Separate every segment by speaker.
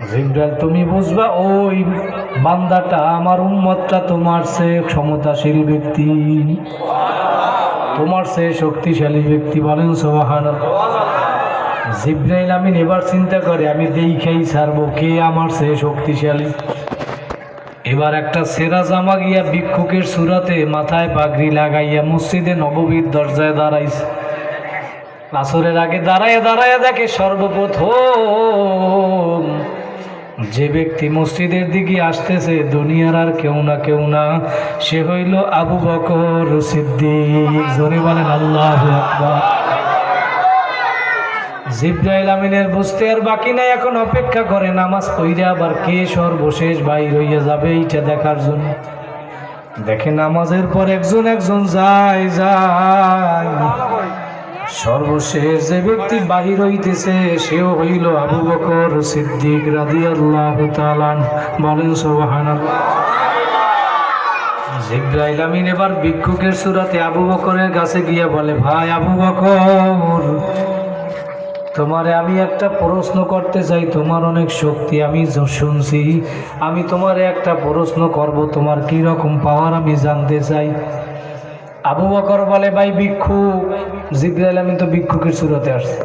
Speaker 1: জিবরাইল তুমি বুঝবা ওই বান্দাটা আমার উম্মতটা তোমার চেয়ে ক্ষমতাশীল ব্যক্তি, তোমার চেয়ে শক্তিশালী ব্যক্তি। বলেন সুবহানাল্লাহ। জিবরাইল আমিন এবার চিন্তা করে আমি দেখাই ছাড়বো কে আমার চেয়ে শক্তিশালী। এবার একটা সেরা জামা গিয়া ভিক্ষুকের সুরাতে মাথায় পাগড়ি লাগাইয়া মসজিদে নববীর দরজায় দাঁড়াইছে। আসরের আগে দাঁড়ায় দাঁড়ায় দেখে সর্বপ্রথম যে ব্যক্তি মসজিদের দিকে আসতেছে দুনিয়ার আর কেউ না, সে হইল আবু বকর সিদ্দিক। জোরে বলেন আল্লাহু আকবার। জিবরাইল আমিনের বুঝতে আর বাকি নাই, এখন অপেক্ষা করে নামাজ পড়ে আবার কে সর্বশেষ বাইর হইয়া যাবে এইটা দেখার জন্য। দেখে নামাজের পর একজন একজন যায়, সর্বশেষ যে ব্যক্তি বাহির হইতেছে সেও হইল আবু বকর সিদ্দিক রাদিয়াল্লাহু তাআলা। বলেন সুবহানাল্লাহ। জিবরাইল আমিন এবার ভিক্ষুকের সুরাতে আবু বকরের কাছে গিয়ে বলে, ভাই আবু বকর, তোমারে আমি একটা প্রশ্ন করতে চাই, তোমার অনেক শক্তি আমি শুনছি, আমি তোমারে একটা প্রশ্ন করব, তোমার কি রকম পাওয়ার আমি জানতে চাই। আবু বকর বলে, ভাই ভিক্ষুক। জিবরাইল আমিন তো ভিক্ষুকের সুরতে আসছে,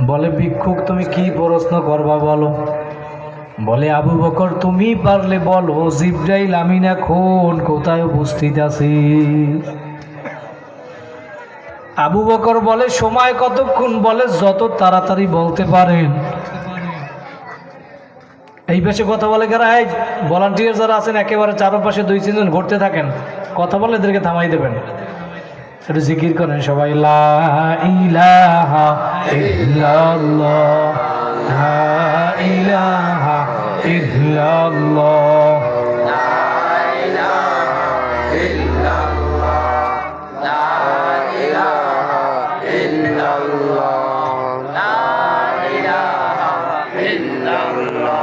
Speaker 1: বলে ভিক্ষুক তুমি কি প্রশ্ন করবা বলো। বলে আবু বকর তুমি পারলে বলো জিবরাইল আমিন এখন কোথায় উপস্থিত আছে। আবু বকর বলে সময় কতক্ষণ। বলে যত তাড়াতাড়ি বলতে পারেন। এই পাশে কথা বলে কারা, এই ভলান্টিয়ার যারা আছেন একেবারে চারপাশে 2-3 জন ঘুরতে থাকেন, কথা বলে এদেরকে থামাই দেবেন। একটু জিকির করেন সবাই, লা ইলাহা ইল্লাল্লাহ, লা ইলাহা ইল্লাল্লাহ, লা ইলাহা ইল্লাল্লাহ, লা ইলাহা ইল্লাল্লাহ, লা ইলাহা ইল্লাল্লাহ।